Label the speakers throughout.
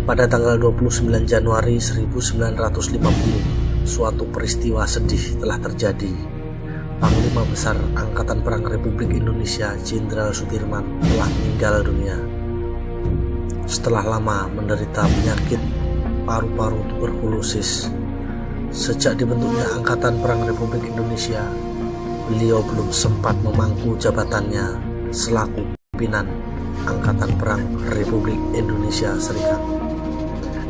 Speaker 1: Pada tanggal 29 Januari 1950, suatu peristiwa sedih telah terjadi. Panglima Besar Angkatan Perang Republik Indonesia Jenderal Sudirman telah meninggal dunia setelah lama menderita penyakit paru-paru tuberkulosis. Sejak dibentuknya Angkatan Perang Republik Indonesia, beliau belum sempat memangku jabatannya selaku pimpinan Angkatan Perang Republik Indonesia Serikat,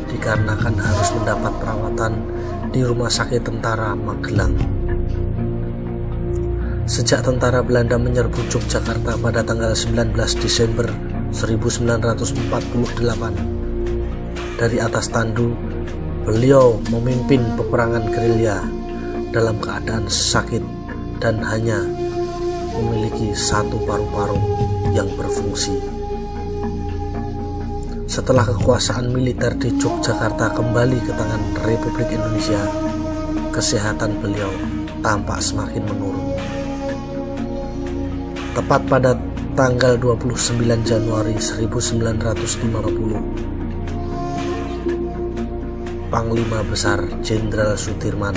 Speaker 1: dikarenakan harus mendapat perawatan di Rumah Sakit Tentara Magelang. Sejak tentara Belanda menyerbu Yogyakarta pada tanggal 19 Desember 1948, dari atas tandu beliau memimpin peperangan gerilya dalam keadaan sakit dan hanya memiliki satu paru-paru yang berfungsi. Setelah kekuasaan militer di Yogyakarta kembali ke tangan Republik Indonesia, kesehatan beliau tampak semakin menurun. Tepat pada tanggal 29 Januari 1950, Panglima Besar Jenderal Sudirman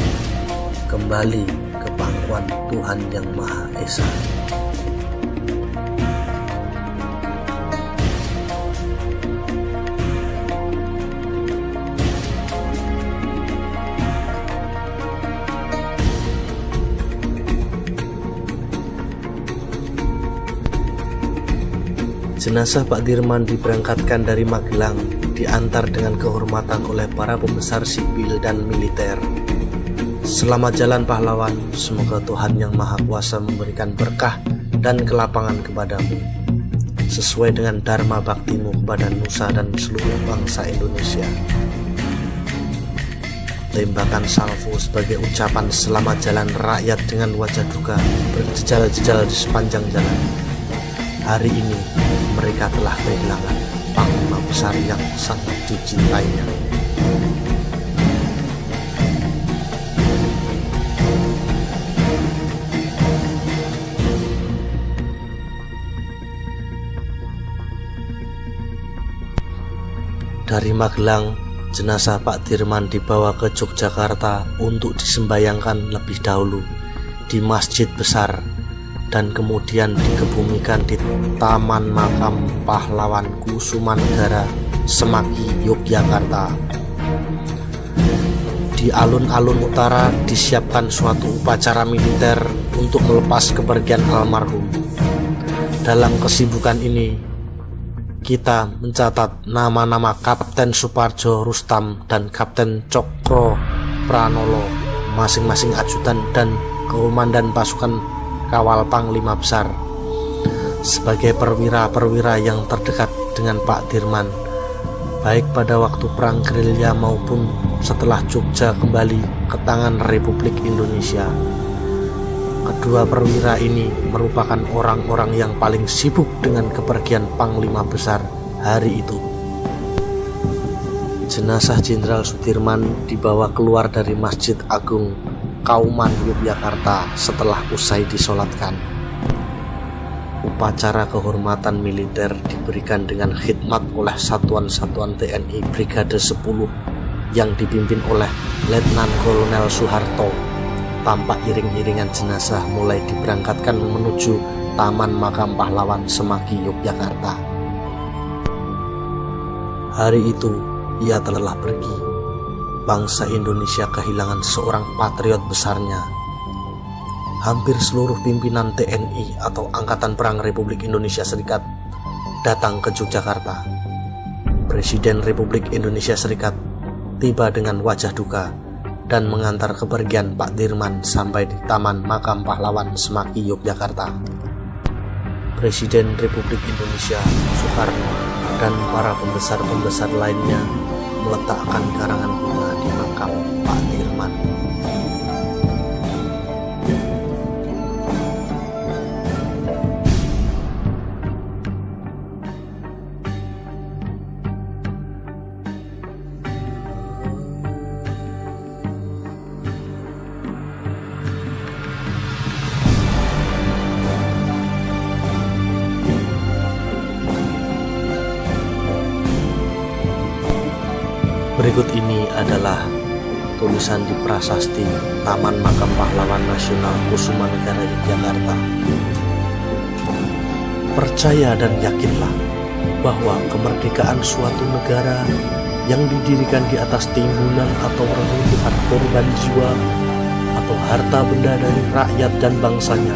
Speaker 1: kembali ke pangkuan Tuhan Yang Maha Esa. Jenazah Pak Dirman diberangkatkan dari Magelang, diantar dengan kehormatan oleh para pembesar sipil dan militer. Selamat jalan pahlawan, semoga Tuhan Yang Maha Kuasa memberikan berkah dan kelapangan kepadamu, sesuai dengan dharma baktimu kepada Nusa dan seluruh bangsa Indonesia. Tembakan salvo sebagai ucapan selamat jalan rakyat dengan wajah duka berjejal-jejal di sepanjang jalan. Hari ini mereka telah kehilangan Panglima Besar yang sangat dicintainya. Dari Magelang, jenazah Pak Dirman dibawa ke Yogyakarta untuk disembayangkan lebih dahulu di Masjid Besar dan kemudian dikebumikan di Taman Makam Pahlawan Kusumanegara, Semaki, Yogyakarta. Di alun-alun utara disiapkan suatu upacara militer untuk melepas kepergian almarhum. Dalam kesibukan ini, kita mencatat nama-nama Kapten Suparjo Rustam dan Kapten Cokro Pranolo, masing-masing ajudan dan komandan pasukan kawal Panglima Besar, sebagai perwira-perwira yang terdekat dengan Pak Dirman, baik pada waktu perang gerilya maupun setelah Jogja kembali ke tangan Republik Indonesia. Kedua perwira ini merupakan orang-orang yang paling sibuk dengan kepergian Panglima Besar hari itu. Jenazah Jenderal Sudirman dibawa keluar dari Masjid Agung Kauman Yogyakarta setelah usai disolatkan. Upacara kehormatan militer diberikan dengan khidmat oleh satuan-satuan TNI Brigade 10 yang dipimpin oleh Letnan Kolonel Soeharto. Tanpa iring-iringan jenazah mulai diberangkatkan menuju Taman Makam Pahlawan Semaki, Yogyakarta. Hari itu ia telah pergi. Bangsa Indonesia kehilangan seorang patriot besarnya. Hampir seluruh pimpinan TNI atau Angkatan Perang Republik Indonesia Serikat datang ke Yogyakarta. Presiden Republik Indonesia Serikat tiba dengan wajah duka dan mengantar kepergian Pak Dirman sampai di Taman Makam Pahlawan Semaki, Yogyakarta. Presiden Republik Indonesia Soekarno dan para pembesar-pembesar lainnya meletakkan karangan bunga di makam Pak Dirman. Berikut ini adalah tulisan di prasasti Taman Makam Pahlawan Nasional Kusumanegara Yogyakarta. Percaya dan yakinlah bahwa kemerdekaan suatu negara yang didirikan di atas timbunan atau reruntuhan korban jiwa atau harta benda dari rakyat dan bangsanya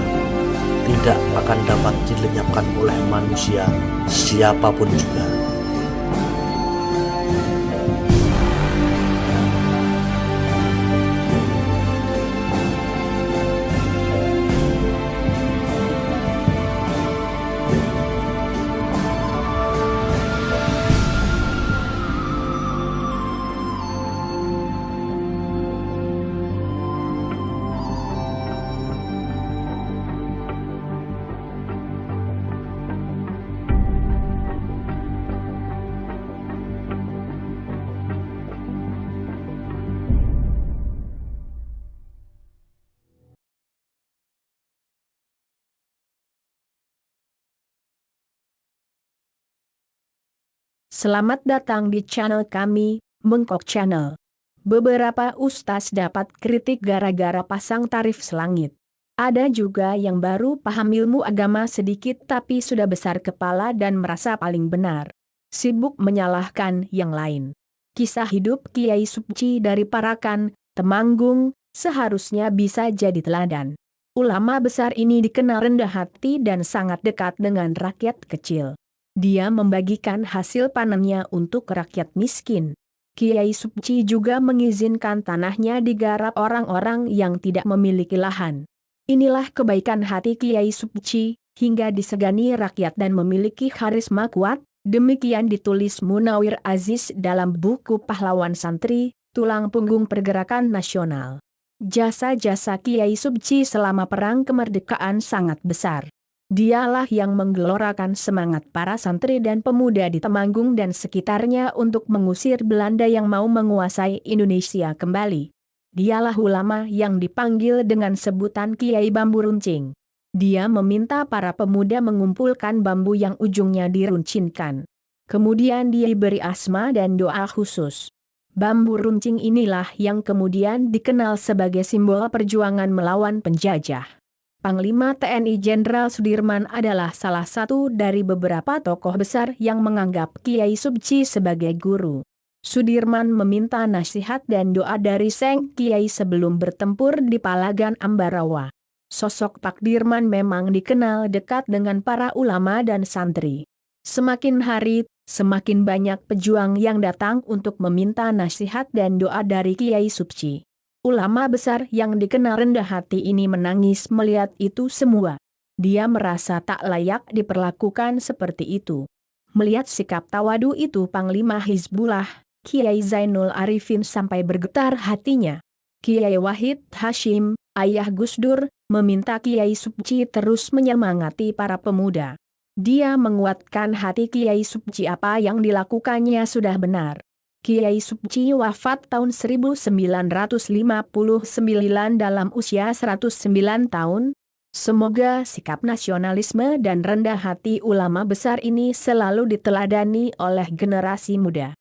Speaker 1: tidak akan dapat dilenyapkan oleh manusia siapapun juga.
Speaker 2: Selamat datang di channel kami, Mengkok Channel. Beberapa ustaz dapat kritik gara-gara pasang tarif selangit. Ada juga yang baru paham ilmu agama sedikit tapi sudah besar kepala dan merasa paling benar. Sibuk menyalahkan yang lain. Kisah hidup Kiai Supci dari Parakan, Temanggung, seharusnya bisa jadi teladan. Ulama besar ini dikenal rendah hati dan sangat dekat dengan rakyat kecil. Dia membagikan hasil panennya untuk rakyat miskin. Kiai Supci juga mengizinkan tanahnya digarap orang-orang yang tidak memiliki lahan. Inilah kebaikan hati Kiai Supci, hingga disegani rakyat dan memiliki karisma kuat, demikian ditulis Munawir Aziz dalam buku Pahlawan Santri, Tulang Punggung Pergerakan Nasional. Jasa-jasa Kiai Supci selama perang kemerdekaan sangat besar. Dialah yang menggelorakan semangat para santri dan pemuda di Temanggung dan sekitarnya untuk mengusir Belanda yang mau menguasai Indonesia kembali. Dialah ulama yang dipanggil dengan sebutan Kiai Bambu Runcing. Dia meminta para pemuda mengumpulkan bambu yang ujungnya diruncinkan. Kemudian dia diberi asma dan doa khusus. Bambu runcing inilah yang kemudian dikenal sebagai simbol perjuangan melawan penjajah. Panglima TNI Jenderal Sudirman adalah salah satu dari beberapa tokoh besar yang menganggap Kiai Supci sebagai guru. Sudirman meminta nasihat dan doa dari Sang Kiai sebelum bertempur di Palagan Ambarawa. Sosok Pak Dirman memang dikenal dekat dengan para ulama dan santri. Semakin hari, semakin banyak pejuang yang datang untuk meminta nasihat dan doa dari Kiai Supci. Ulama besar yang dikenal rendah hati ini menangis melihat itu semua. Dia merasa tak layak diperlakukan seperti itu. Melihat sikap tawadu itu Panglima Hizbullah, Kiai Zainul Arifin sampai bergetar hatinya. Kiai Wahid Hashim, ayah Gus Dur, meminta Kiai Supci terus menyemangati para pemuda. Dia menguatkan hati Kiai Supci apa yang dilakukannya sudah benar. Kiai Supci wafat tahun 1959 dalam usia 109 tahun. Semoga sikap nasionalisme dan rendah hati ulama besar ini selalu diteladani oleh generasi muda.